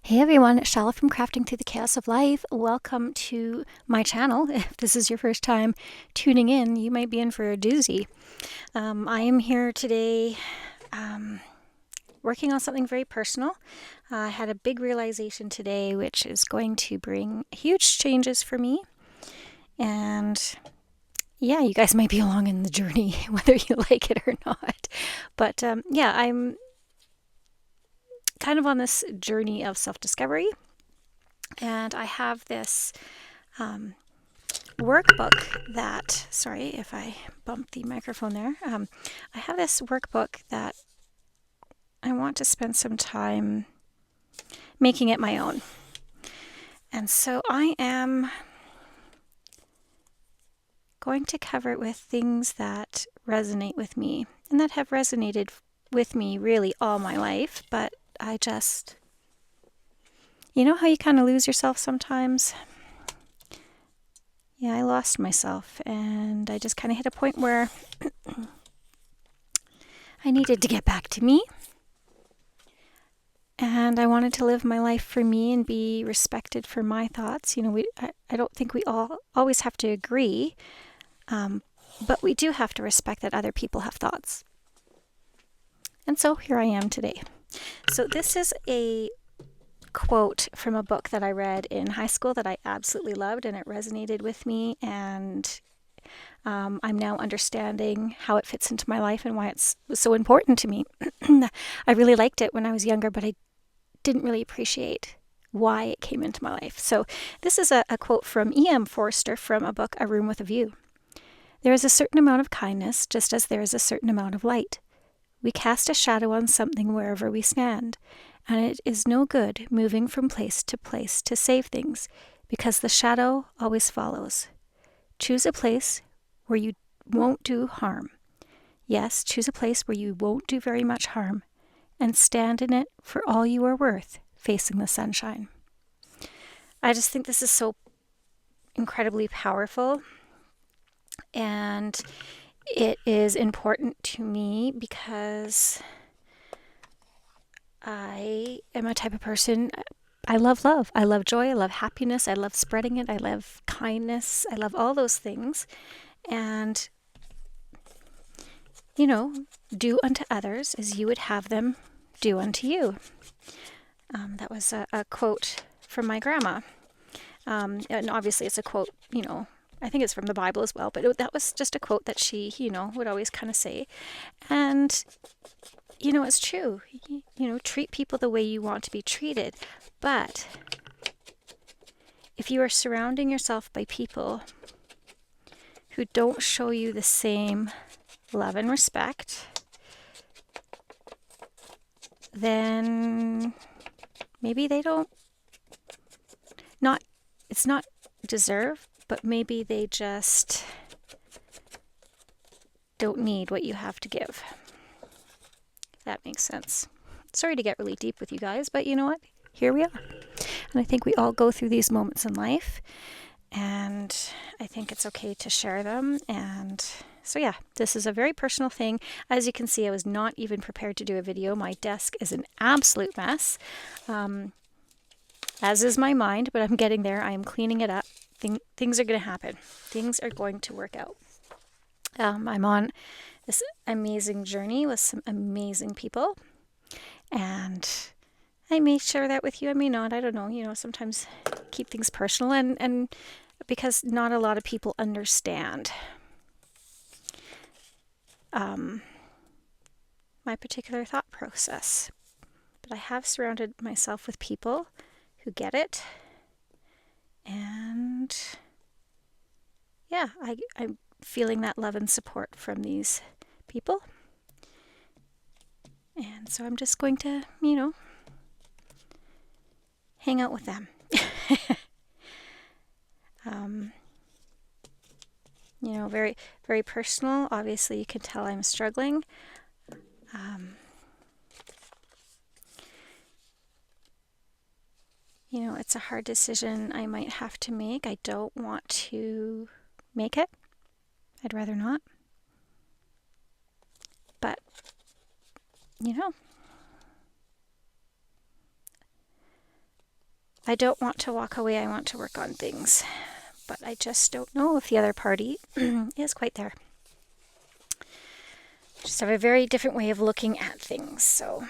Hey everyone, it's Chala from Crafting Through the Chaos of Life. Welcome to my channel. If this is your first time tuning in, you might be in for a doozy. I am here today working on something very personal. I had a big realization today which is going to bring huge changes for me. And yeah, you guys might be along in the journey, whether you like it or not. But yeah, I'm kind of on this journey of self-discovery, and I have this workbook that, sorry if I bumped the microphone there, I have this workbook that I want to spend some time making it my own. And so I am going to cover it with things that resonate with me and that have resonated with me really all my life, but I just, you know how you kind of lose yourself sometimes? Yeah, I lost myself, and I just kind of hit a point where I needed to get back to me, and I wanted to live my life for me and be respected for my thoughts. You know, I don't think we all always have to agree, but we do have to respect that other people have thoughts. And so here I am today. So this is a quote from a book that I read in high school that I absolutely loved, and it resonated with me, and I'm now understanding how it fits into my life and why it's so important to me. I really liked it when I was younger, but I didn't really appreciate why it came into my life. So this is a quote from E.M. Forster from a book, A Room with a View. There is a certain amount of kindness, just as there is a certain amount of light. We cast a shadow on something wherever we stand, and it is no good moving from place to save things, because the shadow always follows. Choose a place where you won't do harm. Yes, choose a place where you won't do very much harm, and stand in it for all you are worth, facing the sunshine. I just think this is so incredibly powerful, and it is important to me because I am a type of person, I love love. I love joy. I love happiness. I love spreading it. I love kindness. I love all those things. And, you know, do unto others as you would have them do unto you. That was a quote from my grandma. And obviously it's a quote, you know, I think it's from the Bible as well, but that was just a quote that she, you know, would always kind of say. And, you know, it's true. You know, treat people the way you want to be treated. But if you are surrounding yourself by people who don't show you the same love and respect, then maybe they don't, it's not deserve, but maybe they just don't need what you have to give. If that makes sense. Sorry to get really deep with you guys, but you know what? Here we are. And I think we all go through these moments in life, and I think it's okay to share them. And so yeah, this is a very personal thing. As you can see, I was not even prepared to do a video. My desk is an absolute mess, as is my mind, but I'm getting there. I am cleaning it up. Things are going to happen. Things are going to work out. I'm on this amazing journey with some amazing people, and I may share that with you. I may not. I don't know. You know, sometimes keep things personal, and because not a lot of people understand my particular thought process. But I have surrounded myself with people who get it, and yeah, I'm feeling that love and support from these people. And so I'm just going to, you know, hang out with them. You know, very, very personal. Obviously, you can tell I'm struggling. You know, it's a hard decision I might have to make. I don't want to make it. I'd rather not. But, you know, I don't want to walk away. I want to work on things. But I just don't know if the other party is quite there. Just have a very different way of looking at things. So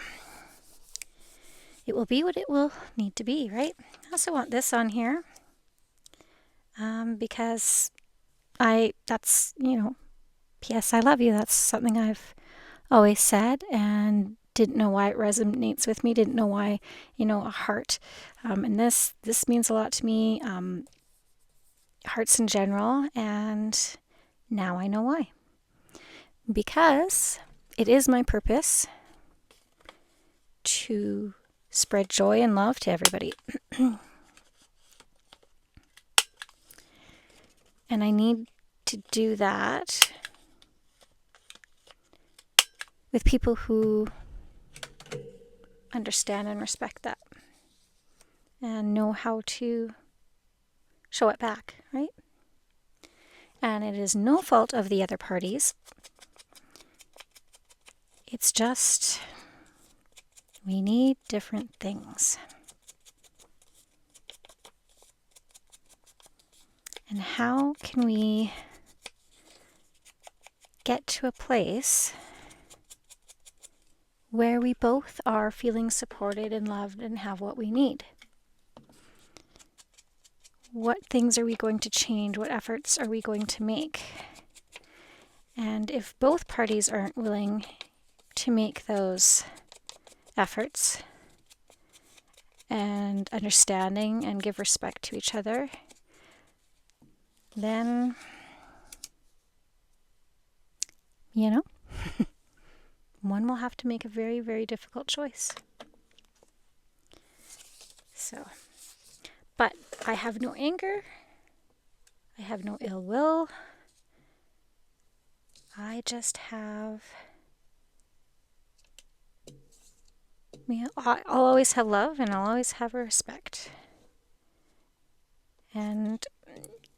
it will be what it will need to be, right? I also want this on here because that's, you know, P.S. I love you. That's something I've always said and didn't know why it resonates with me, didn't know why, you know, a heart. And this means a lot to me, hearts in general, and now I know why. Because it is my purpose to spread joy and love to everybody. And I need to do that with people who understand and respect that and know how to show it back, right? And it is no fault of the other parties. It's just we need different things. And how can we get to a place where we both are feeling supported and loved and have what we need? What things are we going to change? What efforts are we going to make? And if both parties aren't willing to make those efforts and understanding and give respect to each other, then, you know, one will have to make a very, very difficult choice. So, but I have no anger. I have no ill will. I just have, I'll always have love and I'll always have respect. And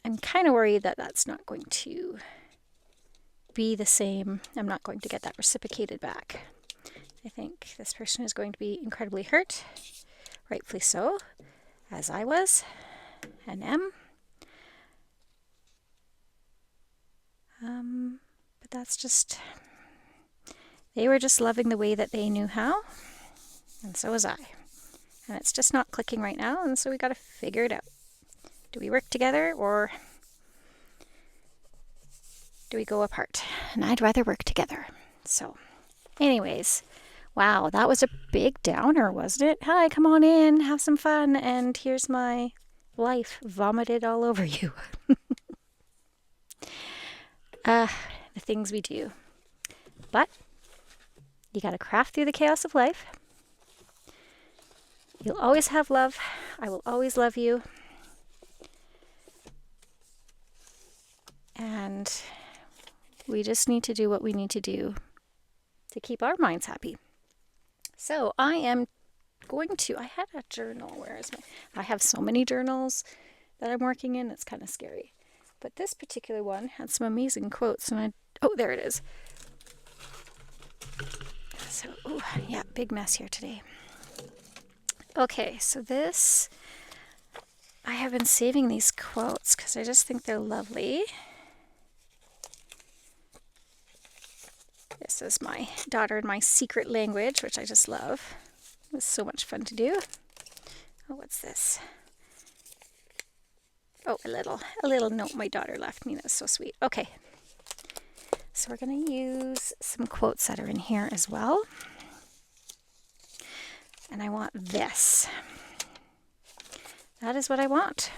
I'm kind of worried that that's not going to be the same. I'm not going to get that reciprocated back. I think this person is going to be incredibly hurt, rightfully so, as I was and am. But that's just, they were just loving the way that they knew how, and so was I. And it's just not clicking right now, and so we got to figure it out. Do we work together or do we go apart? And I'd rather work together. So, anyways, wow, that was a big downer, wasn't it? Hi, come on in, have some fun, and here's my life vomited all over you. The things we do. But you got to craft through the chaos of life. You'll always have love. I will always love you. And we just need to do what we need to do to keep our minds happy. So I am going to, I had a journal. Where is my, I have so many journals that I'm working in. It's kind of scary. But this particular one had some amazing quotes. And oh, there it is. So, oh, yeah, big mess here today. Okay, so this, I have been saving these quotes because I just think they're lovely. This is my daughter and my secret language, which I just love. It was so much fun to do. Oh, what's this? Oh, a little note my daughter left me. That's so sweet. Okay. So we're going to use some quotes that are in here as well. And I want this. That is what I want.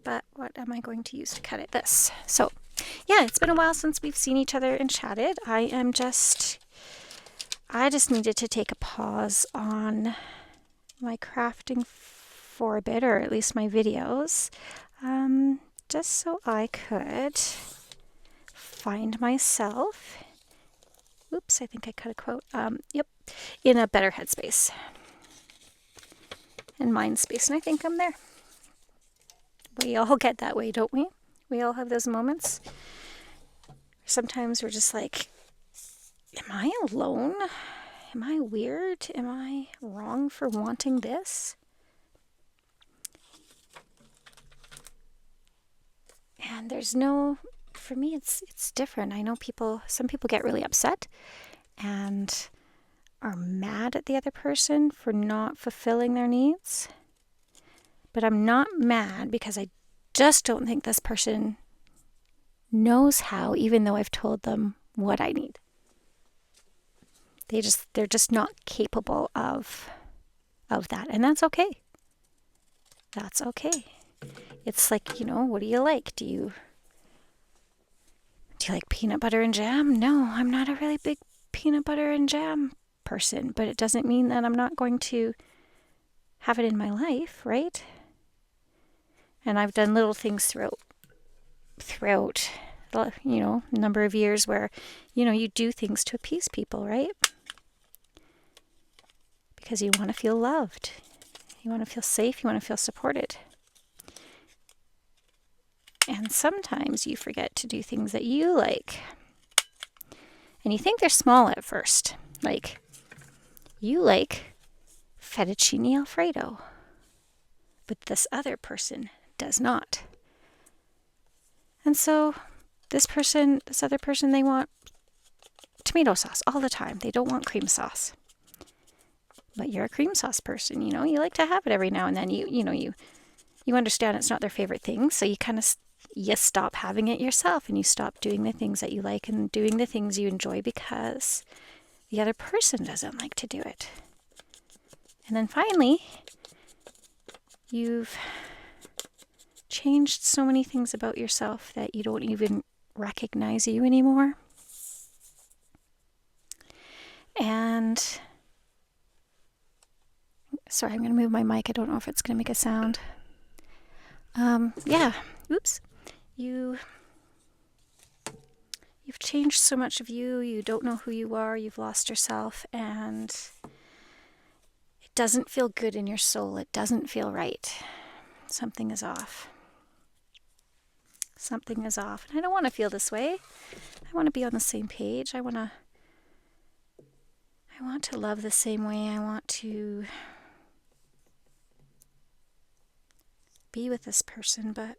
But what am I going to use to cut it? This. So, yeah, it's been a while since we've seen each other and chatted. I just needed to take a pause on my crafting for a bit, or at least my videos, just so I could find myself. Oops, I think I cut a quote. Yep, in a better headspace. and mind space, and I think I'm there. We all get that way, don't we? We all have those moments. Sometimes we're just like, am I alone? Am I weird? Am I wrong for wanting this? And there's no, for me, it's different. I know some people get really upset and are mad at the other person for not fulfilling their needs. But I'm not mad because I just don't think this person knows how, even though I've told them what I need. They're just not capable of that. And that's okay. That's okay. It's like, what do you like? Do you like peanut butter and jam? No, I'm not a really big peanut butter and jam person, but it doesn't mean that I'm not going to have it in my life, right? And I've done little things throughout a number of years where, you do things to appease people, right? Because you want to feel loved. You want to feel safe. You want to feel supported. And sometimes you forget to do things that you like. And you think they're small at first. Like, you like fettuccine Alfredo. But this other person does not. And so this other person, they want tomato sauce all the time. They don't want cream sauce. But you're a cream sauce person, you like to have it every now and then. You understand it's not their favorite thing, so you stop having it yourself and you stop doing the things that you like and doing the things you enjoy because the other person doesn't like to do it. And then finally, you've changed so many things about yourself that you don't even recognize you anymore. And sorry, I'm going to move my mic. I don't know if it's going to make a sound. Oops. You've changed so much of you. You don't know who you are. You've lost yourself, and it doesn't feel good in your soul. It doesn't feel right. Something is off. Something is off. And I don't want to feel this way. I want to be on the same page. I want to love the same way. I want to be with this person, but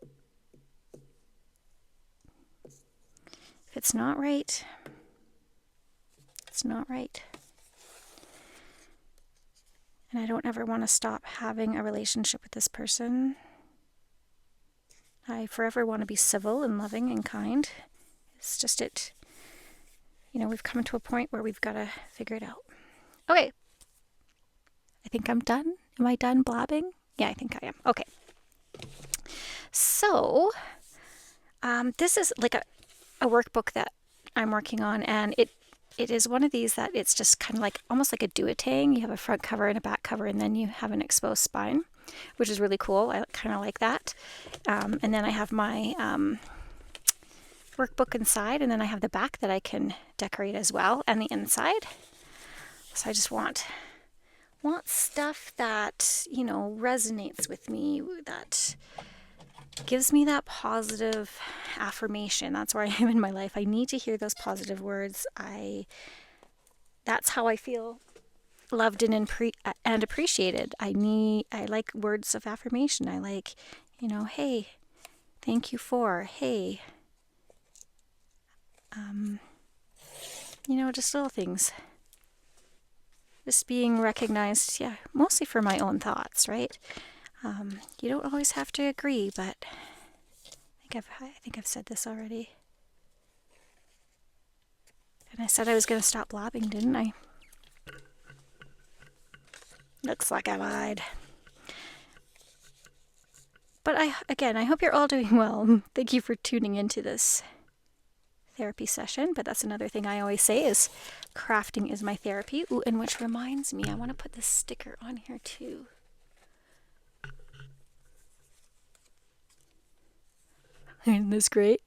if it's not right, it's not right. And I don't ever want to stop having a relationship with this person. I forever want to be civil and loving and kind. It's just we've come to a point where we've got to figure it out. Okay. I think I'm done. Am I done blabbing? Yeah, I think I am. Okay. So, this is like a workbook that I'm working on, and it is one of these that it's just kind of like almost like a do-a-tang. You have a front cover and a back cover, and then you have an exposed spine, which is really cool. I kind of like that. And then I have my workbook inside, and then I have the back that I can decorate as well, and the inside. So I just want stuff that, resonates with me, that gives me that positive affirmation. That's where I am in my life. I need to hear those positive words. That's how I feel loved and appreciated. I like words of affirmation. I like, hey, thank you for, hey, just little things. Just being recognized, mostly for my own thoughts, right? You don't always have to agree, but I think I've said this already. And I said I was going to stop blabbing, didn't I? Looks like I lied. But I hope you're all doing well. Thank you for tuning into this therapy session. But that's another thing I always say is crafting is my therapy. Ooh, and which reminds me, I want to put this sticker on here too. Isn't this great?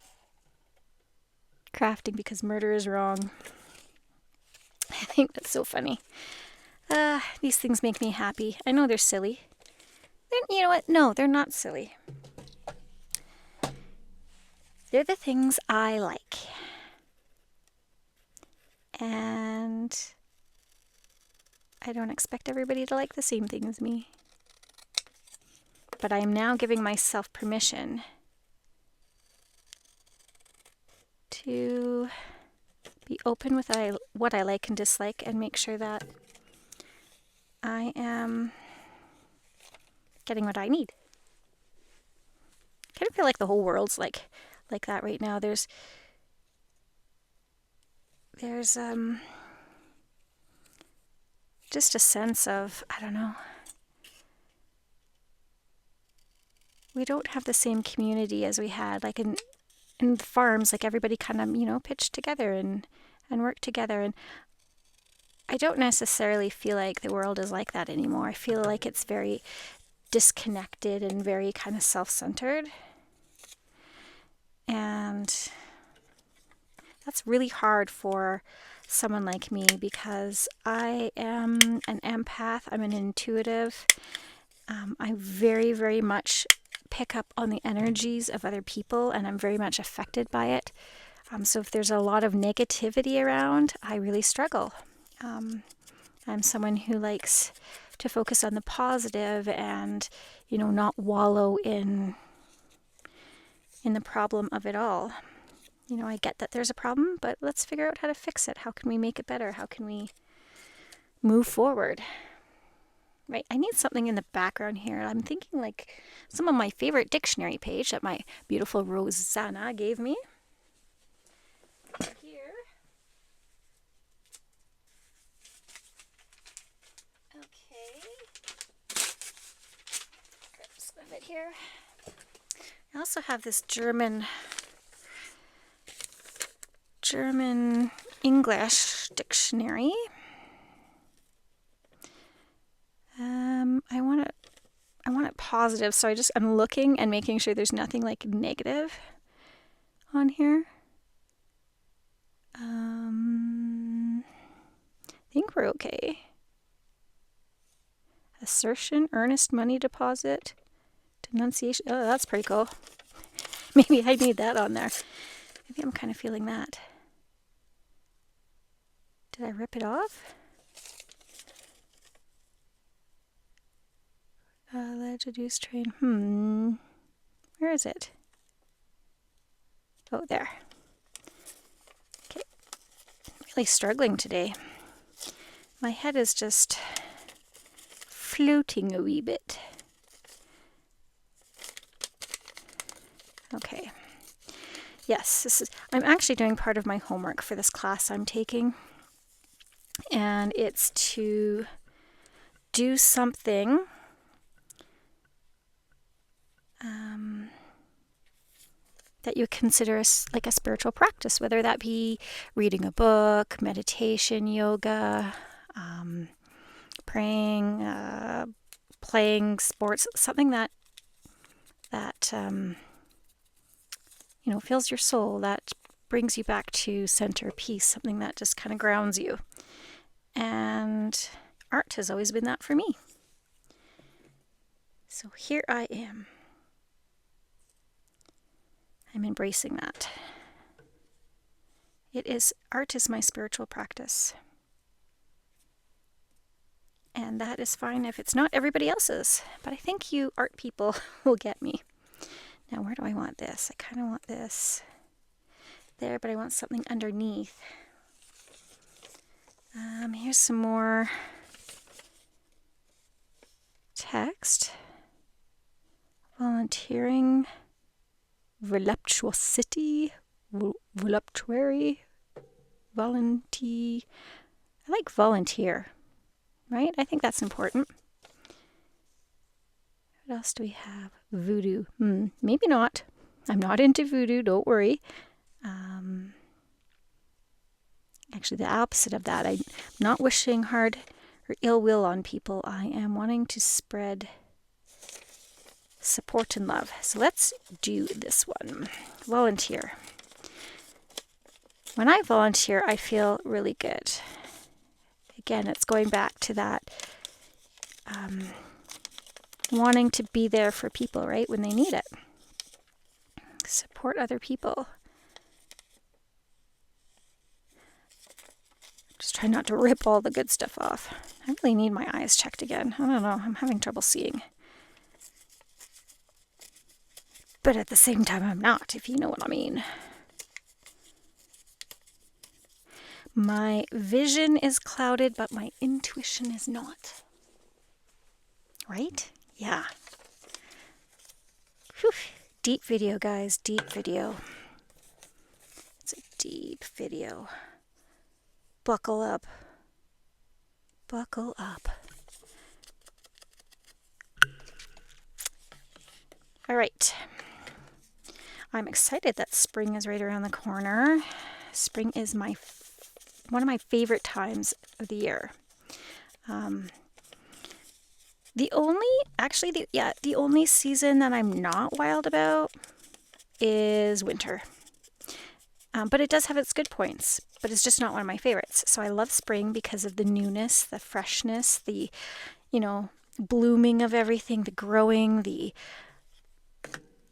Crafting because murder is wrong. I think that's so funny. These things make me happy. I know they're silly, You know what? No, they're not silly. They're the things I like. And I don't expect everybody to like the same thing as me. But I am now giving myself permission to be open with what I like and dislike, and make sure that I am getting what I need. I kind of feel like the whole world's like that right now. There's just a sense of, I don't know, we don't have the same community as we had, like in the farms. Like everybody kind of, pitched together and worked together. And I don't necessarily feel like the world is like that anymore. I feel like it's very disconnected and very kind of self-centered. And that's really hard for someone like me, because I am an empath. I'm an intuitive. I very, very much pick up on the energies of other people, and I'm very much affected by it. So if there's a lot of negativity around, I really struggle. I'm someone who likes to focus on the positive and, not wallow in the problem of it all. I get that there's a problem, but let's figure out how to fix it. How can we make it better? How can we move forward? Right, I need something in the background here. I'm thinking like some of my favorite dictionary page that my beautiful Rosanna gave me. Here. Okay. Grab some of it here. I also have this German English dictionary. I want it positive, so I'm looking and making sure there's nothing like negative on here. I think we're okay. Assertion, earnest money deposit, denunciation. Oh, that's pretty cool. Maybe I need that on there. Maybe I'm kind of feeling that. Did I rip it off? Alleged use train. Where is it? Oh, there. Okay. I'm really struggling today. My head is just floating a wee bit. Okay. Yes, I'm actually doing part of my homework for this class I'm taking. And it's to do something that you consider like a spiritual practice, whether that be reading a book, meditation, yoga, praying, playing sports, something that fills your soul, that brings you back to center, peace, something that just kind of grounds you. And art has always been that for me. So here I am. I'm embracing that. Art is my spiritual practice. And that is fine if it's not everybody else's. But I think you art people will get me. Now, where do I want this? I kind of want this there, but I want something underneath. Here's some more text. Volunteering. Voluptuosity, voluptuary, volunteer. I like volunteer, right? I think that's important. What else do we have? Voodoo. Maybe not. I'm not into voodoo, don't worry. Actually, the opposite of that. I'm not wishing hard or ill will on people. I am wanting to spread support and love. So let's do this one. Volunteer. When I volunteer, I feel really good. Again, it's going back to that wanting to be there for people, right, when they need it. Support other people. Just try not to rip all the good stuff off. I really need my eyes checked again. I don't know, I'm having trouble seeing. But at the same time, I'm not, if you know what I mean. My vision is clouded, but my intuition is not. Right? Yeah. Whew. Deep video, guys. Deep video. It's a deep video. Buckle up. Buckle up. All right. I'm excited that spring is right around the corner. Spring is one of my favorite times of the year. The only season that I'm not wild about is winter. But it does have its good points, but it's just not one of my favorites. So I love spring because of the newness, the freshness, the, blooming of everything, the growing,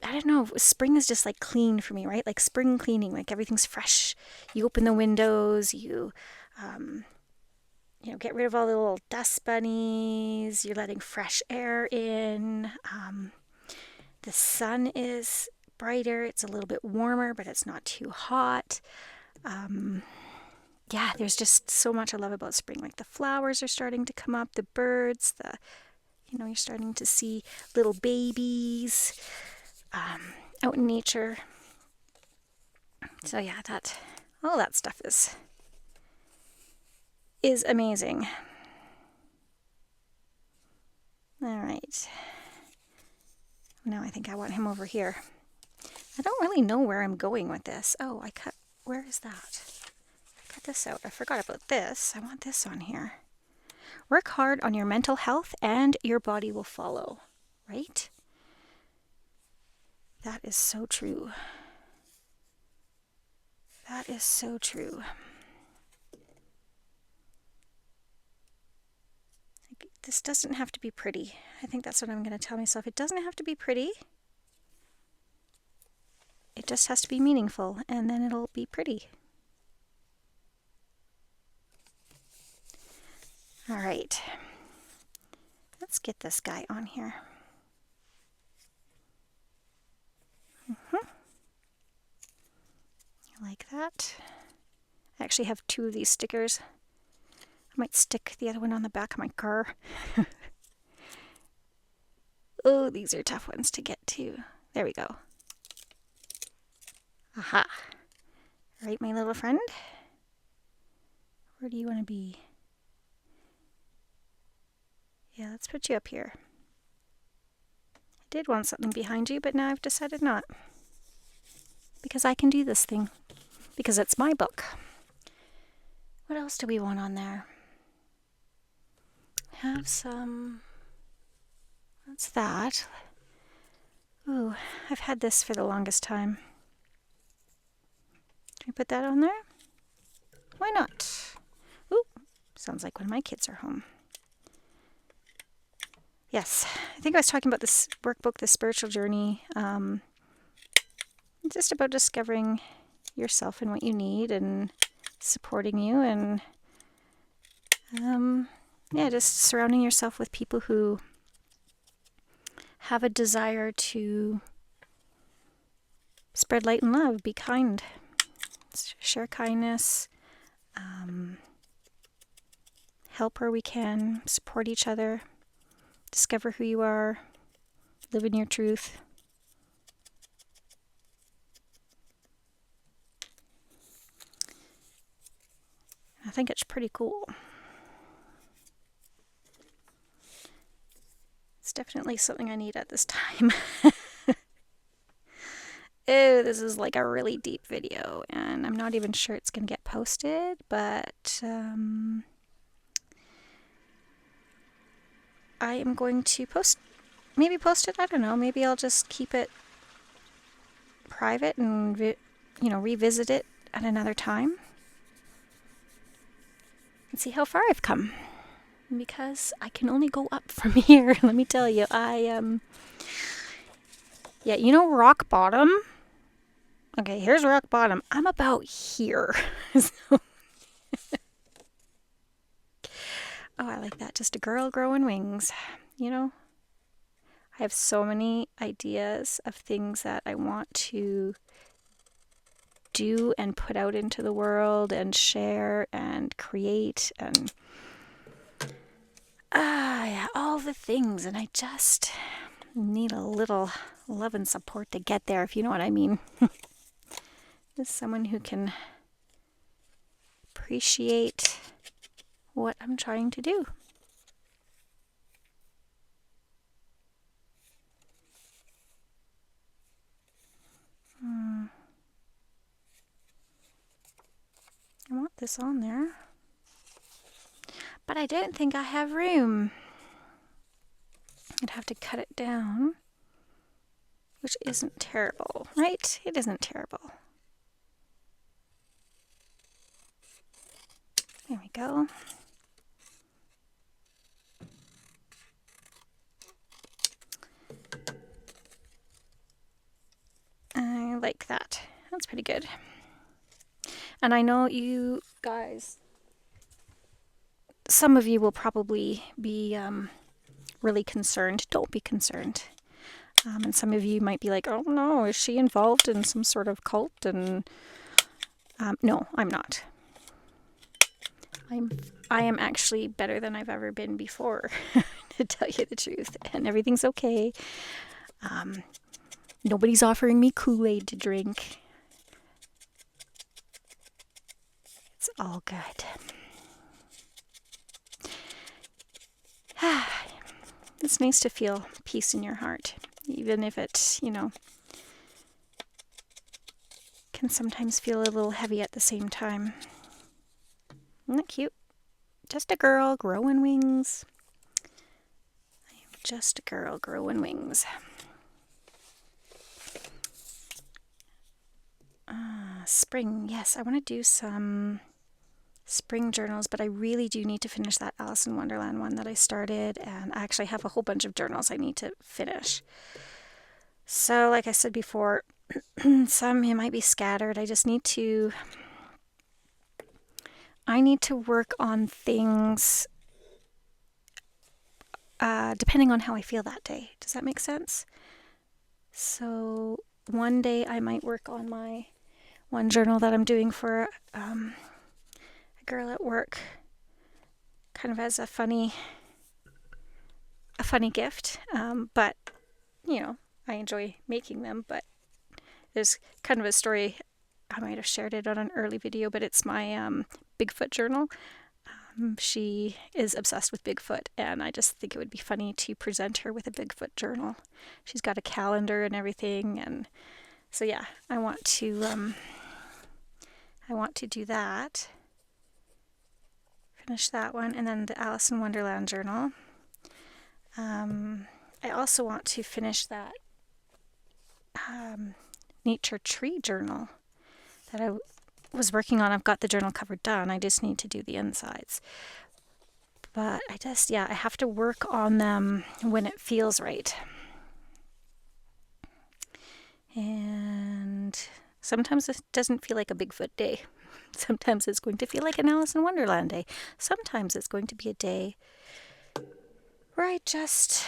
I don't know, spring is just like clean for me, right? Like spring cleaning, like everything's fresh. You open the windows, you get rid of all the little dust bunnies. You're letting fresh air in. The sun is brighter. It's a little bit warmer, but it's not too hot. Yeah, there's just so much I love about spring. Like the flowers are starting to come up, the birds, you're starting to see little babies out in nature. So yeah, all that stuff is amazing. All right. Now I think I want him over here. I don't really know where I'm going with this. Oh, where is that? I cut this out. I forgot about this. I want this on here. Work hard on your mental health and your body will follow, right? That is so true. That is so true. This doesn't have to be pretty. I think that's what I'm going to tell myself. It doesn't have to be pretty. It just has to be meaningful, and then it'll be pretty. All right. Let's get this guy on here. Like that. I actually have 2 of these stickers. I might stick the other one on the back of my car. Oh, these are tough ones to get to. There we go. Aha. Right, my little friend? Where do you want to be? Yeah, let's put you up here. I did want something behind you, but now I've decided not. Because I can do this thing. Because it's my book. What else do we want on there? Have some... What's that? Ooh, I've had this for the longest time. Can we put that on there? Why not? Ooh, sounds like when my kids are home. Yes, I think I was talking about this workbook, The Spiritual Journey. It's just about discovering yourself and what you need and supporting you and just surrounding yourself with people who have a desire to spread light and love, be kind, share kindness, help where we can, support each other, discover who you are, live in your truth. I think it's pretty cool. It's definitely something I need at this time. Oh, this is like a really deep video, and I'm not even sure it's going to get posted, but I am going to post it, I don't know, maybe I'll just keep it private and, revisit it at another time and see how far I've come. because I can only go up from here. Let me tell you, yeah, you know rock bottom? Okay, here's rock bottom. I'm about here. So, oh, I like that. Just a girl growing wings. You know, I have so many ideas of things that I want to do and put out into the world and share and create and yeah, all the things. And I just need a little love and support to get there, if you know what I mean. As someone who can appreciate what I'm trying to do. I want this on there, but I don't think I have room. I'd have to cut it down, which isn't terrible, right? It isn't terrible. There we go. I like that. That's pretty good. And I know you guys, some of you will probably be really concerned. Don't be concerned. And some of you might be like, oh no, is she involved in some sort of cult? And no, I'm not. I am actually better than I've ever been before, to tell you the truth. And everything's okay. Nobody's offering me Kool-Aid to drink. It's all good. It's nice to feel peace in your heart, even if it, can sometimes feel a little heavy at the same time. Isn't that cute? Just a girl growing wings. I am just a girl growing wings. Spring, yes, I want to do some spring journals, but I really do need to finish that Alice in Wonderland one that I started, and I actually have a whole bunch of journals I need to finish. So, like I said before, some it might be scattered. I need to work on things depending on how I feel that day. Does that make sense? So one day I might work on my one journal that I'm doing for a girl at work, kind of as a funny gift. But I enjoy making them. But there's kind of a story. I might have shared it on an early video, but it's my Bigfoot journal. She is obsessed with Bigfoot, and I just think it would be funny to present her with a Bigfoot journal. She's got a calendar and everything, and so yeah, I want to do that. Finish that one, and then the Alice in Wonderland journal. I also want to finish that nature tree journal that I was working on. I've got the journal cover done. I just need to do the insides. But I have to work on them when it feels right. And sometimes it doesn't feel like a Bigfoot day. Sometimes it's going to feel like an Alice in Wonderland day. Sometimes it's going to be a day where I just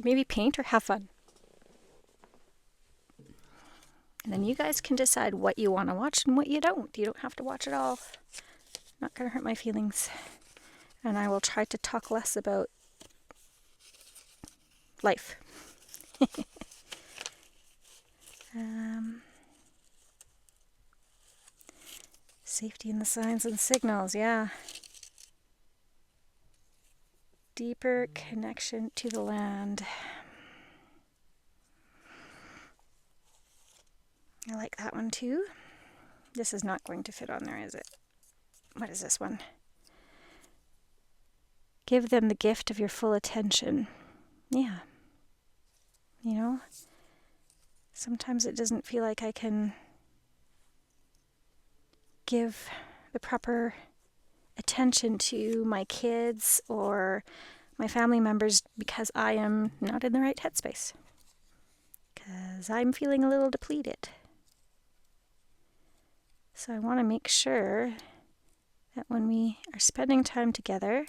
maybe paint or have fun. And then you guys can decide what you want to watch and what you don't. You don't have to watch it all. Not going to hurt my feelings. And I will try to talk less about life. Safety in the signs and signals, yeah. Deeper connection to the land. I like that one too. This is not going to fit on there, is it? What is this one? Give them the gift of your full attention. Yeah. Sometimes it doesn't feel like I can give the proper attention to my kids or my family members because I am not in the right headspace. Because I'm feeling a little depleted. So I want to make sure that when we are spending time together,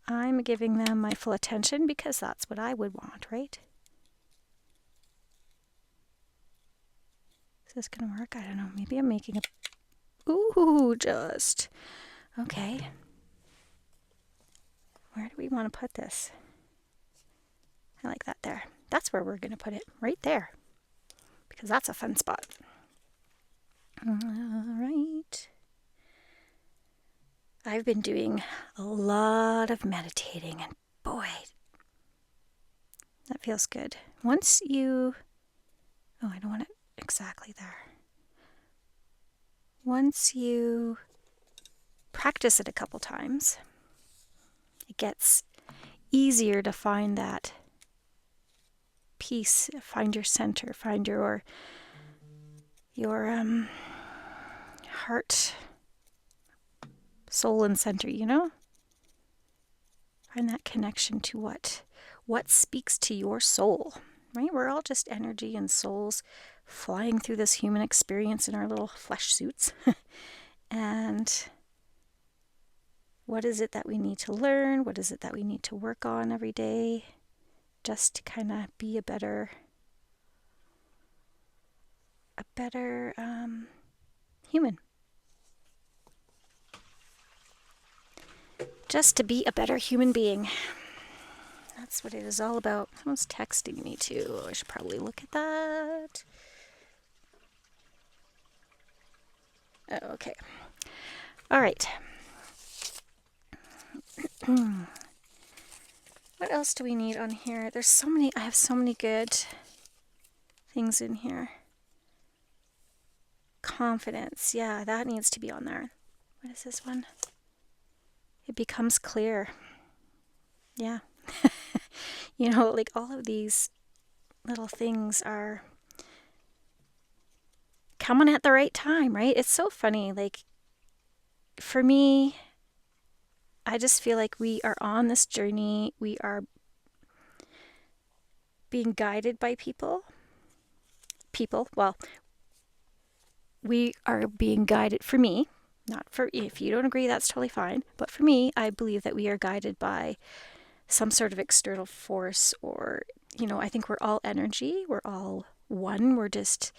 I'm giving them my full attention because that's what I would want, right? Is this going to work? I don't know. Maybe I'm making a... Ooh, just... Okay. Where do we want to put this? I like that there. That's where we're going to put it. Right there. Because that's a fun spot. All right. I've been doing a lot of meditating, and boy, that feels good. Once you... Oh, I don't want it exactly there. Once you practice it a couple times, it gets easier to find that peace, find your center, find your heart, soul and center, you know? Find that connection to what speaks to your soul, right? We're all just energy and souls flying through this human experience in our little flesh suits. And what is it that we need to learn? What is it that we need to work on every day just to kind of be a better human? Just to be a better human being. That's what it is all about. Someone's texting me too. I should probably look at that. Oh, okay. All right. What else do we need on here? There's so many. I have so many good things in here. Confidence. Yeah, that needs to be on there. What is this one? It becomes clear. Yeah. You know, like all of these little things are coming at the right time, right? It's so funny. Like, for me, I just feel like we are on this journey. We are being guided by people. Well, we are being guided, for me, not for, if you don't agree, that's totally fine. But for me, I believe that we are guided by some sort of external force, or, you know, I think we're all energy. We're all one. We're just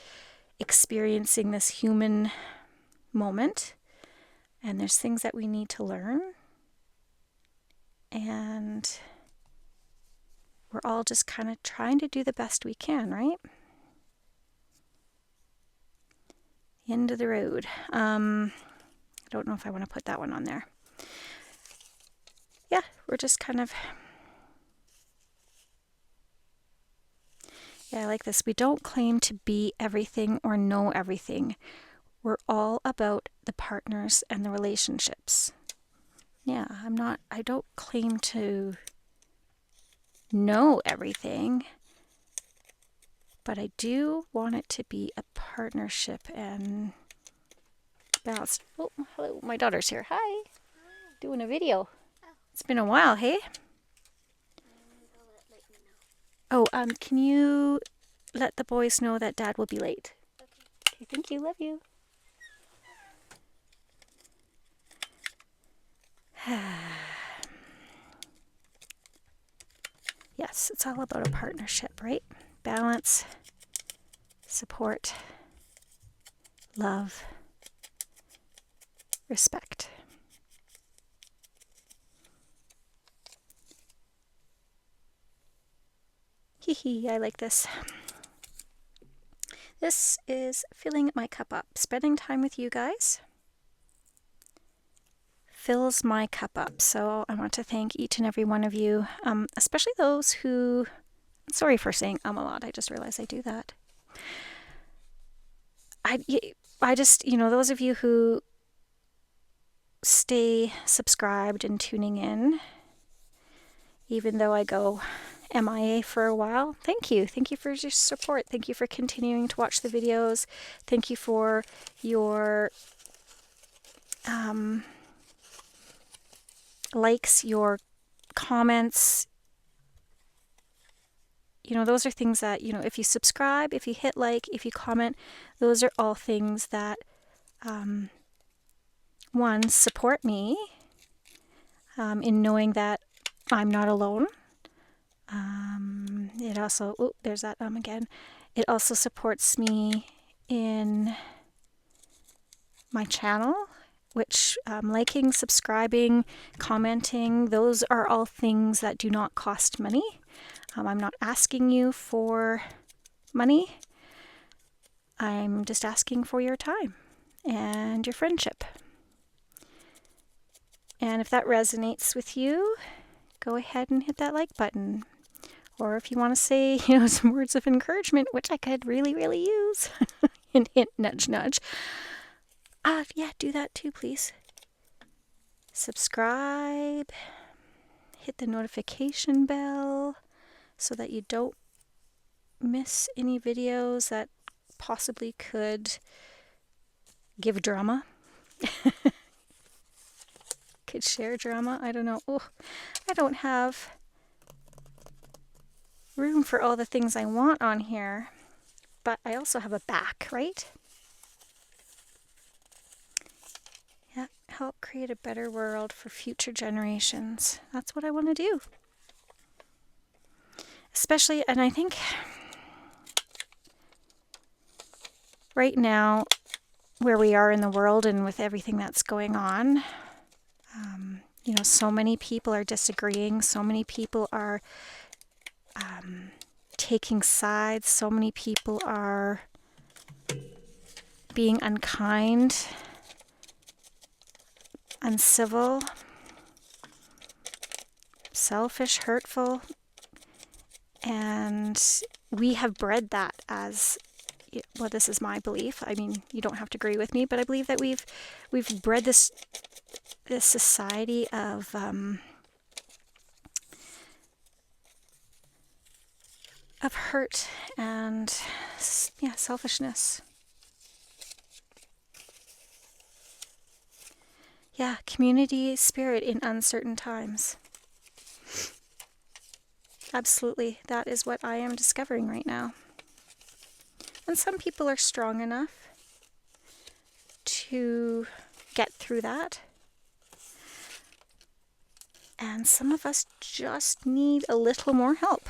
experiencing this human moment. And there's things that we need to learn. And we're all just kind of trying to do the best we can, right? End of the road. I don't know if I want to put that one on there. Yeah, we're just kind of... Yeah, I like this. We don't claim to be everything or know everything. We're all about the partners and the relationships. Yeah, I don't claim to know everything, but I do want it to be a partnership and balanced. Oh, hello, my daughter's here. Hi. Doing a video. It's been a while, hey? Oh, can you let the boys know that Dad will be late? Okay, thank you. Love you. Yes, it's all about a partnership, right? Balance, support, love, respect. Hee, I like this. This is filling my cup up. Spending time with you guys fills my cup up. So I want to thank each and every one of you, especially those who... Sorry for saying a lot. I just realized I do that. I just, you know, those of you who stay subscribed and tuning in, even though I go MIA for a while, thank you. Thank you for your support. Thank you for continuing to watch the videos. Thank you for your likes, your comments, those are things that, if you subscribe, if you hit like, if you comment, those are all things that, one, support me in knowing that I'm not alone. It also, there's that again. It also supports me in my channel, which liking, subscribing, commenting, those are all things that do not cost money. I'm not asking you for money. I'm just asking for your time and your friendship. And if that resonates with you, go ahead and hit that like button. Or if you want to say, some words of encouragement, which I could really, really use, hint, hint, nudge, nudge. Yeah, do that too, please. Subscribe, hit the notification bell so that you don't miss any videos that possibly could give drama. Could share drama. I don't know. I don't have room for all the things I want on here, but I also have a back, right? Yeah, help create a better world for future generations. That's what I want to do. Especially, and I think right now, where we are in the world and with everything that's going on, so many people are disagreeing, so many people are taking sides, so many people are being unkind, uncivil, selfish, hurtful, and we have bred that as, well, this is my belief. I mean, you don't have to agree with me, but I believe that we've bred this society of hurt and selfishness. Yeah, community spirit in uncertain times. Absolutely, that is what I am discovering right now. And some people are strong enough to get through that. And some of us just need a little more help.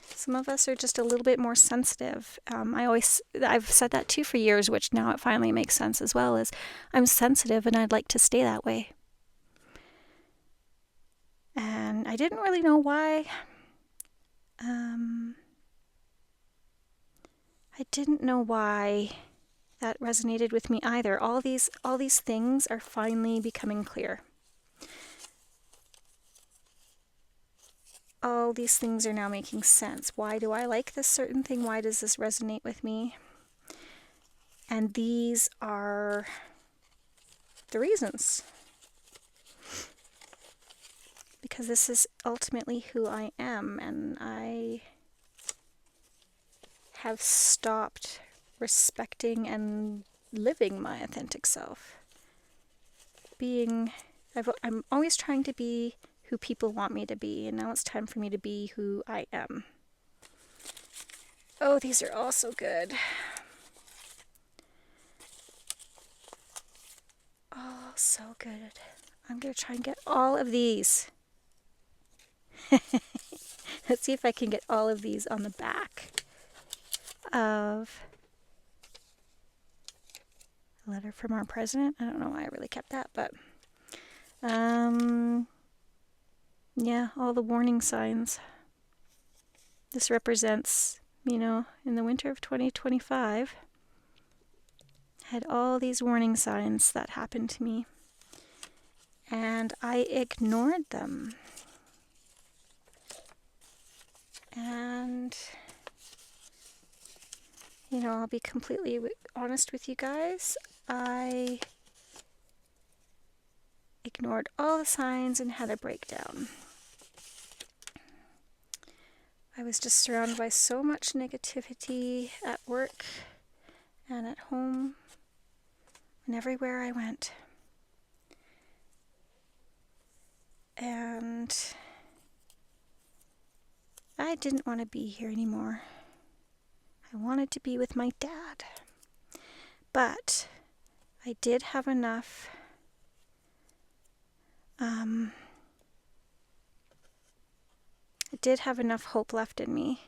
Some of us are just a little bit more sensitive. I've said that too for years, which now it finally makes sense as well, is I'm sensitive and I'd like to stay that way. And I didn't really know why. I didn't know why that resonated with me either. All these things are finally becoming clear. All these things are now making sense. Why do I like this certain thing? Why does this resonate with me? And these are the reasons. Because this is ultimately who I am, and I have stopped respecting and living my authentic self. I'm always trying to be who people want me to be, and now it's time for me to be who I am. Oh, these are all so good. Oh, so good. I'm going to try and get all of these. Let's see if I can get all of these on the back of a letter from our president. I don't know why I really kept that, but yeah, all the warning signs. This represents, in the winter of 2025, had all these warning signs that happened to me, and I ignored them. And, I'll be completely honest with you guys. I ignored all the signs and had a breakdown. I was just surrounded by so much negativity at work and at home. and everywhere I went. And I didn't want to be here anymore. I wanted to be with my dad. But I did have enough hope left in me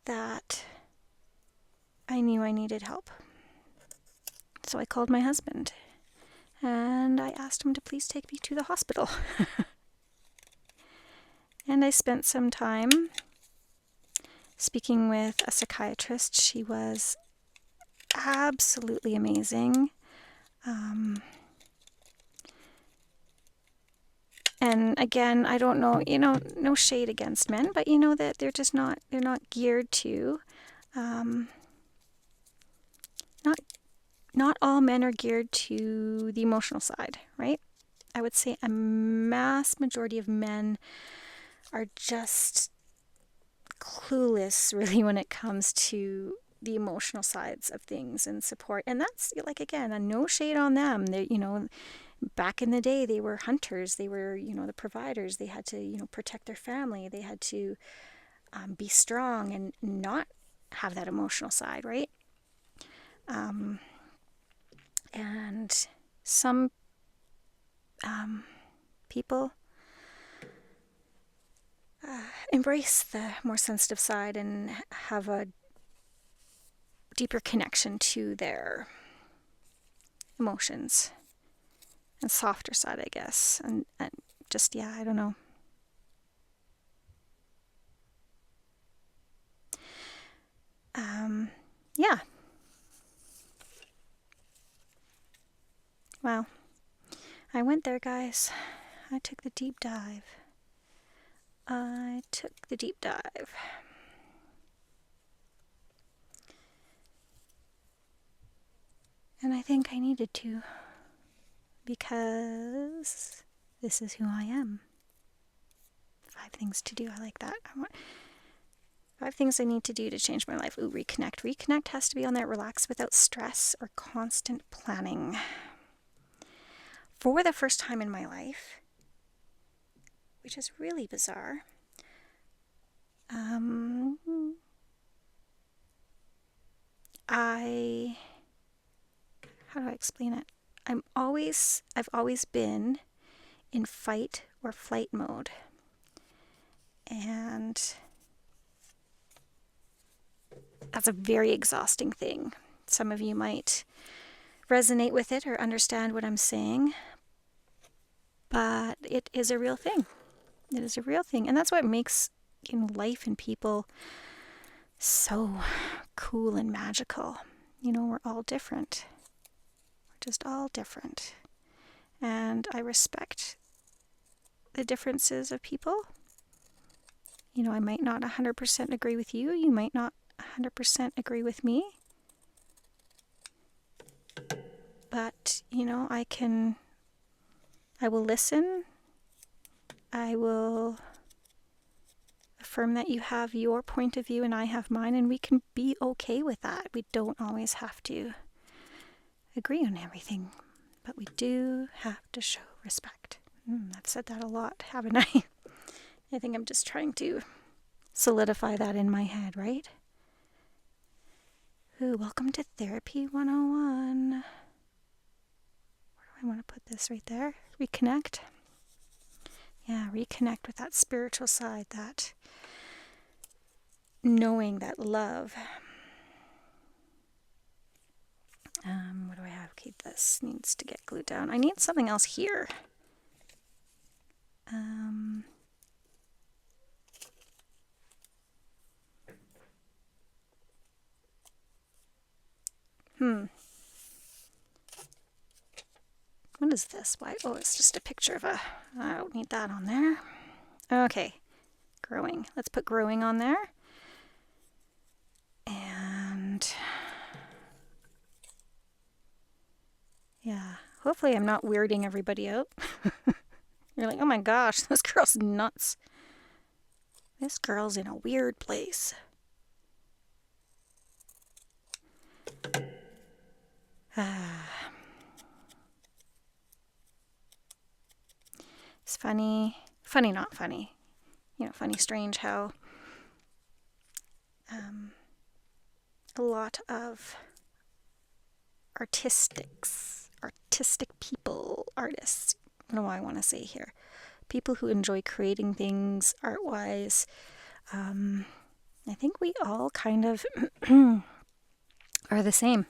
that I knew I needed help. So I called my husband and I asked him to please take me to the hospital. And I spent some time speaking with a psychiatrist. She was absolutely amazing. And again, I don't know, no shade against men, but that they're not geared to, not all men are geared to the emotional side, right? I would say a mass majority of men are just clueless, really, when it comes to the emotional sides of things and support. And that's, like, again, a no shade on them. They, back in the day, they were hunters. They were, the providers. They had to, protect their family. They had to be strong and not have that emotional side, right? And some people embrace the more sensitive side and have a deeper connection to their emotions and softer side, I guess. And just, I don't know. Yeah. Well, I went there, guys. I took the deep dive. And I think I needed to, because this is who I am. 5 things to do. I like that. 5 things I need to do to change my life. Ooh, reconnect. Reconnect has to be on that relax without stress or constant planning. For the first time in my life, which is really bizarre, how do I explain it? I've always been in fight or flight mode. And that's a very exhausting thing. Some of you might resonate with it or understand what I'm saying, but it is a real thing. It is a real thing. And that's what makes, life and people so cool and magical. We're all different. We're just all different. And I respect the differences of people. I might not 100% agree with you. You might not 100% agree with me. But, I will listen. I will affirm that you have your point of view and I have mine, and we can be okay with that. We don't always have to agree on everything, but we do have to show respect. I've said that a lot, haven't I? I think I'm just trying to solidify that in my head, right? Ooh, welcome to Therapy 101. Where do I want to put this? Right there? Reconnect. Yeah, reconnect with that spiritual side, that knowing, that love. What do I have? Okay, this needs to get glued down. I need something else here. What is this? Why? Oh, it's just a picture of I don't need that on there. Okay, growing. Let's put growing on there. And yeah, hopefully I'm not weirding everybody out. You're like, oh my gosh, this girl's nuts. This girl's in a weird place. It's funny, not funny. Funny, strange how a lot of artistic people, artists, what do I want to say here? People who enjoy creating things art-wise, I think we all kind of are the same,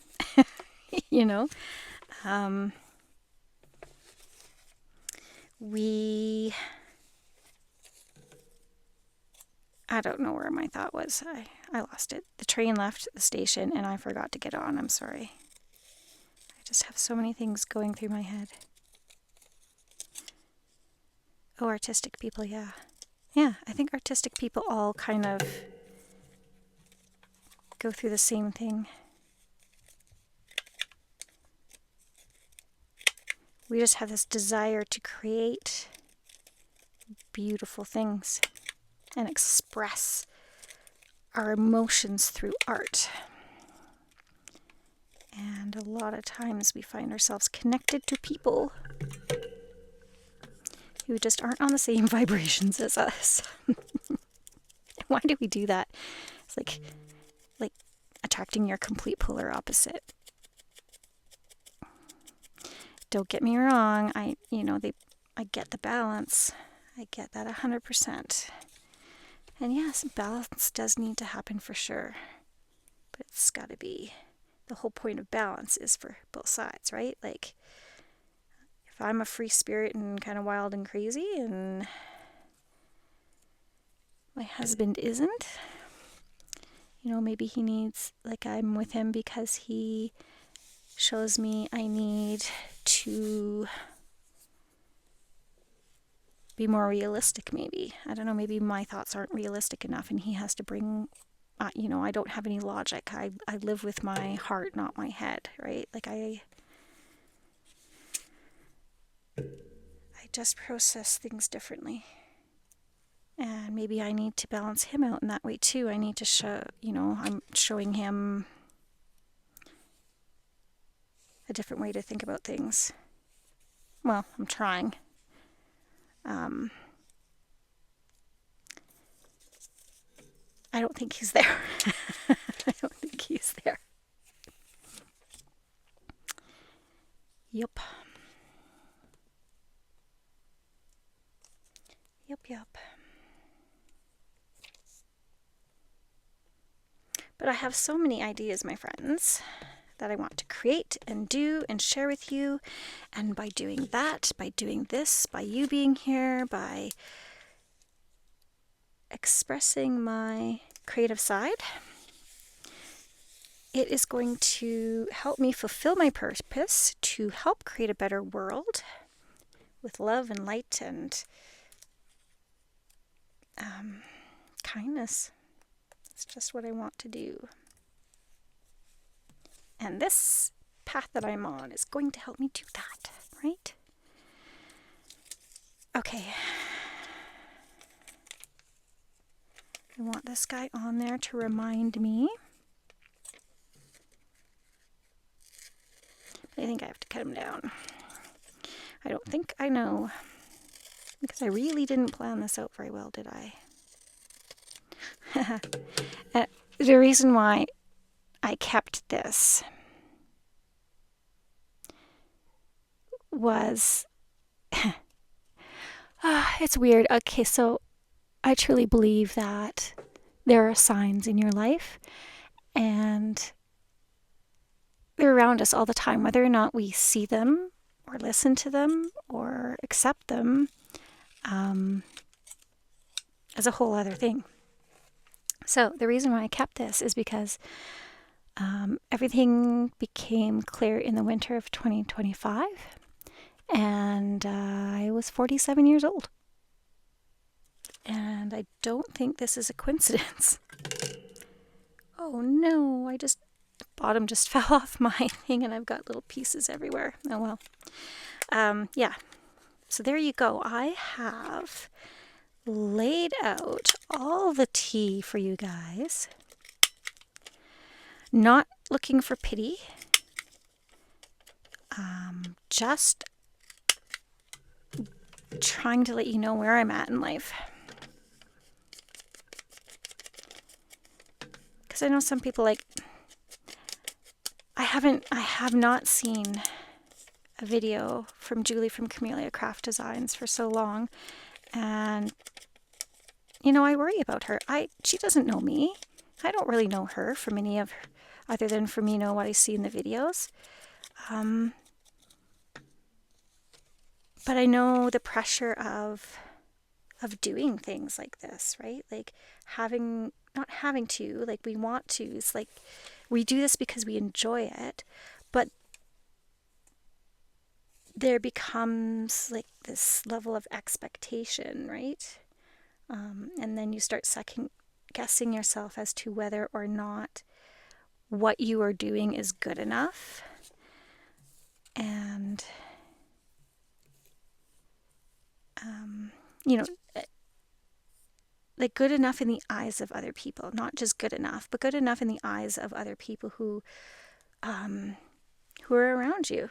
I don't know where my thought was. I lost it. The train left the station and I forgot to get on. I'm sorry. I just have so many things going through my head. Oh, artistic people, yeah. Yeah, I think artistic people all kind of go through the same thing. We just have this desire to create beautiful things and express our emotions through art. And a lot of times we find ourselves connected to people who just aren't on the same vibrations as us. Why do we do that? It's like attracting your complete polar opposite. Don't get me wrong, I get the balance. I get that 100%. And yes, balance does need to happen for sure. But it's got to be, the whole point of balance is for both sides, right? Like, if I'm a free spirit and kind of wild and crazy and my husband isn't, maybe he needs, I'm with him because he shows me I need to be more realistic, maybe. I don't know, maybe my thoughts aren't realistic enough and he has to bring, I don't have any logic. I live with my heart, not my head, right? I just process things differently. And maybe I need to balance him out in that way too. I need to show, I'm showing him a different way to think about things. Well, I'm trying. I don't think he's there. I don't think he's there. Yup. But I have so many ideas, my friends, that I want to create and do and share with you. And by doing that, by doing this, by you being here, by expressing my creative side, it is going to help me fulfill my purpose to help create a better world with love and light and kindness. It's just what I want to do. And this path that I'm on is going to help me do that, right? Okay. I want this guy on there to remind me. I think I have to cut him down. I don't think I know. Because I really didn't plan this out very well, did I? The reason why I kept this was... it's weird. Okay, so I truly believe that there are signs in your life, and they're around us all the time, whether or not we see them or listen to them or accept them, is a whole other thing. So the reason why I kept this is because everything became clear in the winter of 2025, and I was 47 years old. And I don't think this is a coincidence. Oh no, the bottom just fell off my thing and I've got little pieces everywhere. Oh well. Yeah. So there you go. I have laid out all the tea for you guys. Not looking for pity. just trying to let you know where I'm at in life. Because I know some people I have not seen a video from Julie from Camellia Craft Designs for so long. And, I worry about her. She doesn't know me. I don't really know her from any of her, other than from, what I see in the videos. But I know the pressure of doing things like this, right? Not having to, we want to. It's we do this because we enjoy it, but there becomes this level of expectation, right? And then you start second guessing yourself as to whether or not what you are doing is good enough. And, good enough in the eyes of other people, not just good enough, but good enough in the eyes of other people who are around you.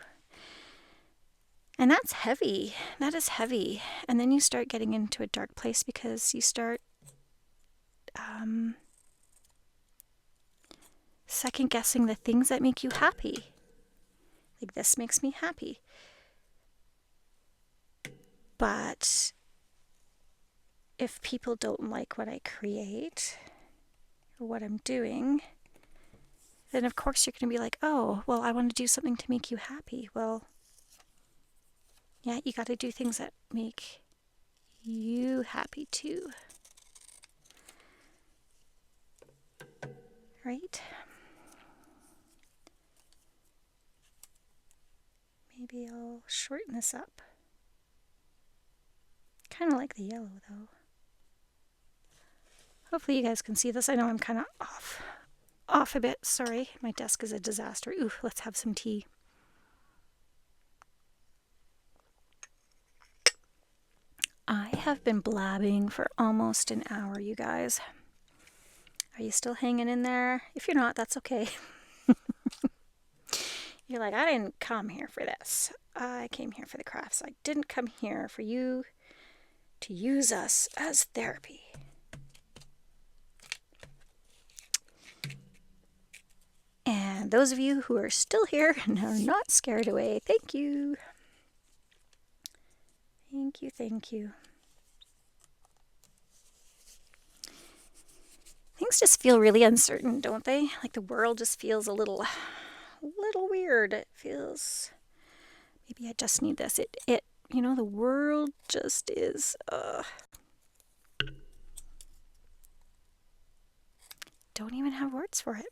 And that's heavy. That is heavy. And then you start getting into a dark place because you start second guessing the things that make you happy. This makes me happy. But if people don't like what I create or what I'm doing, then of course you're going to be like, oh, well, I want to do something to make you happy. Well, yeah, you got to do things that make you happy too. Right? Maybe I'll shorten this up. Kind of like the yellow though. Hopefully you guys can see this. I know I'm kind of off a bit. Sorry, my desk is a disaster. Ooh, let's have some tea. I have been blabbing for almost an hour, you guys. Are you still hanging in there? If you're not, that's okay. You're like, I didn't come here for this. I came here for the crafts. I didn't come here for you to use us as therapy. And those of you who are still here and are not scared away, thank you. Thank you, thank you. Things just feel really uncertain, don't they? The world just feels a little weird. It feels, maybe I just need this. The world just is, don't even have words for it.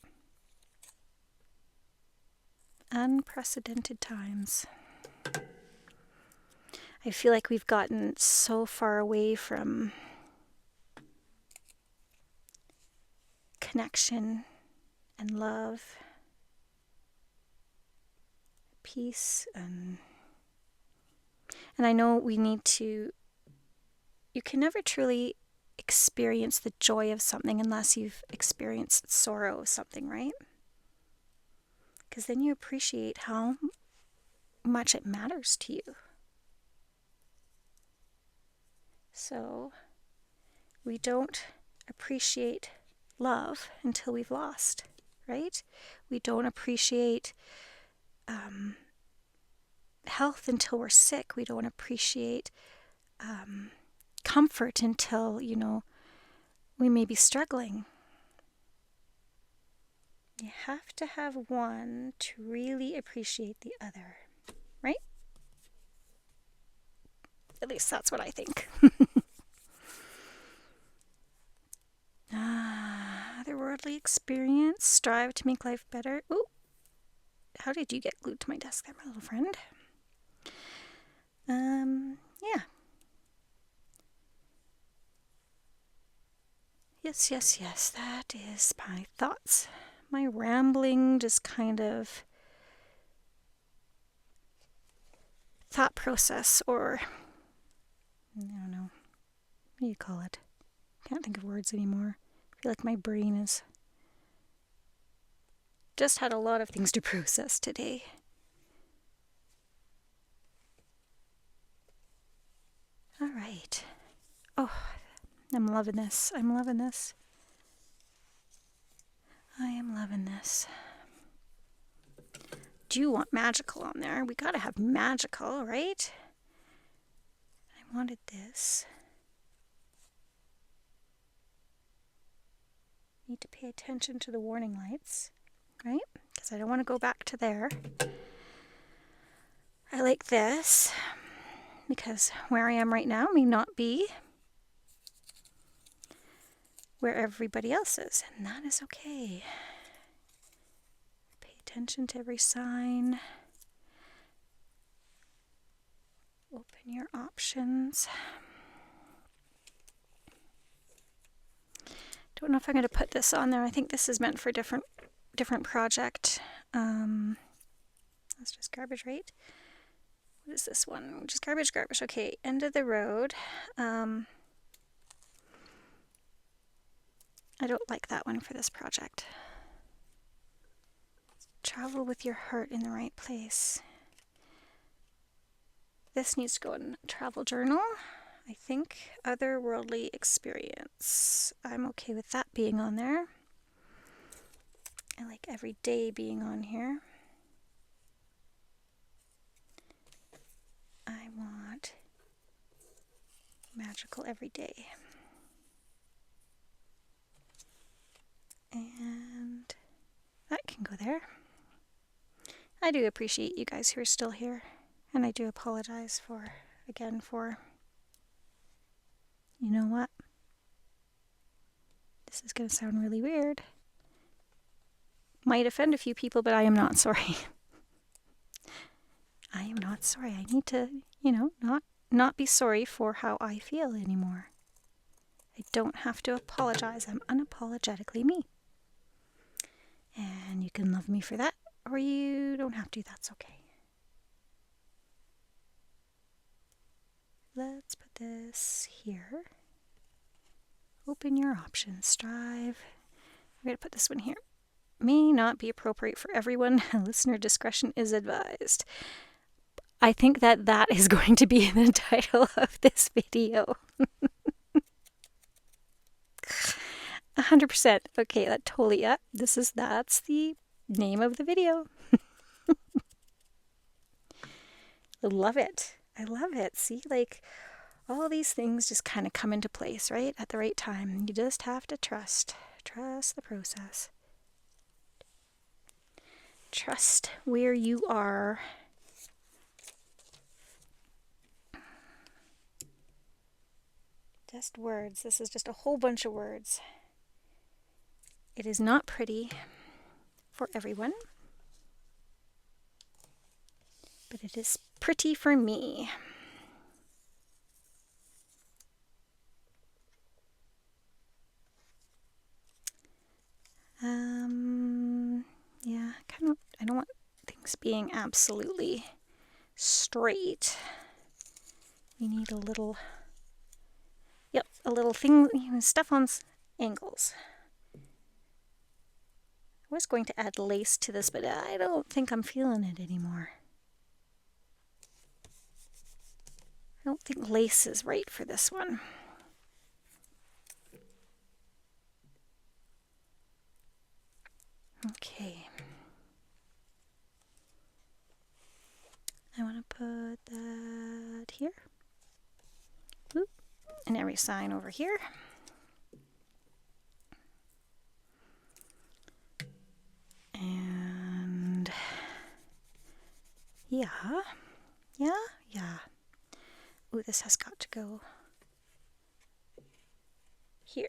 Unprecedented times. I feel like we've gotten so far away from connection and love, peace, and I know we need to. You can never truly experience the joy of something unless you've experienced sorrow of something, right? Because then you appreciate how much it matters to you. So we don't appreciate love until we've lost, right? We don't appreciate health until we're sick. We don't appreciate comfort until, we may be struggling. You have to have one to really appreciate the other, right? At least that's what I think. Otherworldly experience, strive to make life better. Ooh, how did you get glued to my desk there, my little friend? Yeah. Yes, that is my thoughts. My rambling, just kind of thought process, or I don't know, what do you call it? Can't think of words anymore. I feel like my brain is just had a lot of things to process today. All right. Oh, I'm loving this. I'm loving this. I am loving this. Do you want magical on there? We gotta have magical, right? I wanted this. Need to pay attention to the warning lights, right? Because I don't want to go back to there. I like this because where I am right now may not be where everybody else is, and that is okay. Pay attention to every sign. Open your options. Don't know if I'm going to put this on there. I think this is meant for different project. That's just garbage, right? What is this one? Just garbage. Okay, end of the road. I don't like that one for this project. Travel with your heart in the right place. This needs to go in travel journal. I think otherworldly experience. I'm okay with that being on there. I like every day being on here. I want magical every day. And that can go there. I do appreciate you guys who are still here. And I do apologize for, you know what? This is going to sound really weird. Might offend a few people, but I am not sorry. I am not sorry. I need to, not be sorry for how I feel anymore. I don't have to apologize. I'm unapologetically me. And you can love me for that, or you don't have to. That's okay. Let's put this here. Open your options. Strive. We're going to put this one here. May not be appropriate for everyone. Listener discretion is advised. I think that is going to be the title of this video. 100%. Okay, that totally, yeah, that's the name of the video. I love it. See, like, all these things just kind of come into place, right? At the right time. You just have to trust the process. Trust where you are. Just words. This is just a whole bunch of words. It is not pretty for everyone, but it is pretty for me. Yeah, I don't want things being absolutely straight. We need a little thing, stuff on angles. I was going to add lace to this, but I don't think I'm feeling it anymore. I don't think lace is right for this one. Okay. I want to put that here. Boop. And every sign over here. And yeah. Ooh, this has got to go here.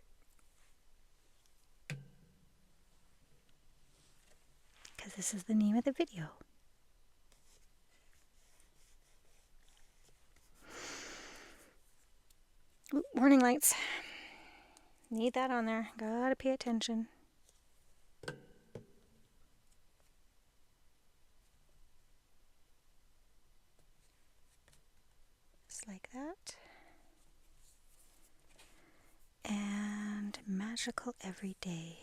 Because this is the name of the video. Ooh, warning lights. Need that on there. Gotta pay attention. Just like that. And magical every day.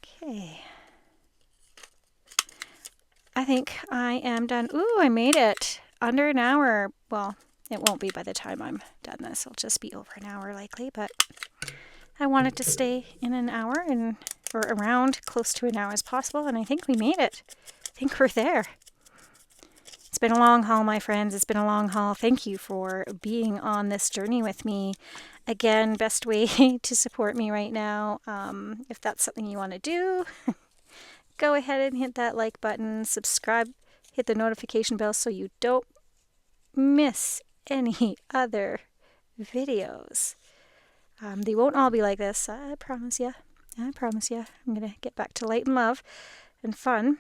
Okay. I think I am done. Ooh, I made it. under an hour. Well, it won't be by the time I'm done this. It'll just be over an hour likely, but I wanted to stay in an hour or around close to an hour as possible, and I think we made it. I think we're there. It's been a long haul, my friends. It's been a long haul. Thank you for being on this journey with me. Again, best way to support me right now, if that's something you want to do, go ahead and hit that like button, subscribe, hit the notification bell so you don't miss any other videos. They won't all be like this, I promise you. I promise you. I'm going to get back to light and love and fun.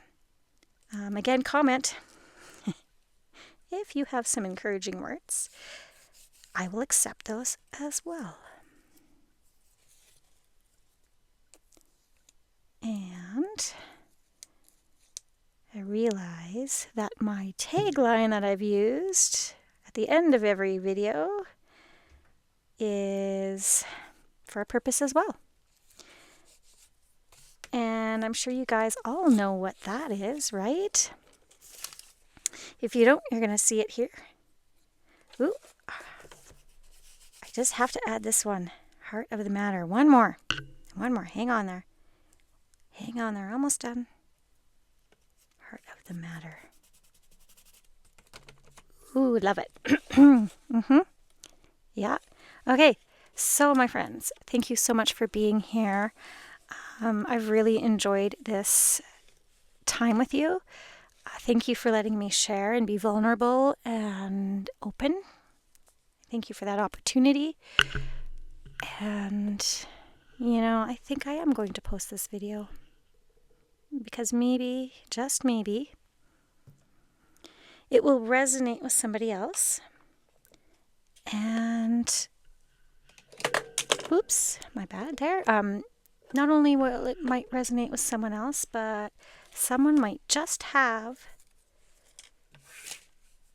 Again, comment if you have some encouraging words. I will accept those as well. And I realize that my tagline that I've used at the end of every video is for a purpose as well. And I'm sure you guys all know what that is, right? If you don't, you're going to see it here. Ooh, I just have to add this one. Heart of the matter. One more. Hang on there. Almost done. Heart of the matter. Ooh, love it. Yeah. Okay. So, my friends, thank you so much for being here. I've really enjoyed this time with you. Thank you for letting me share and be vulnerable and open. Thank you for that opportunity. And, I think I am going to post this video because maybe, just maybe, it will resonate with somebody else. And, oops, my bad there. Not only will it might resonate with someone else, but someone might just have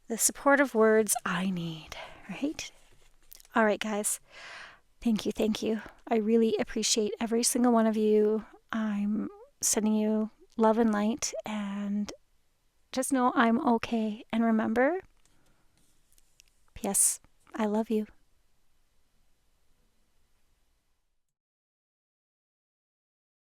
the supportive words I need, right? All right, guys. Thank you. I really appreciate every single one of you. I'm sending you love and light, and just know I'm okay. And remember, P.S. I love you.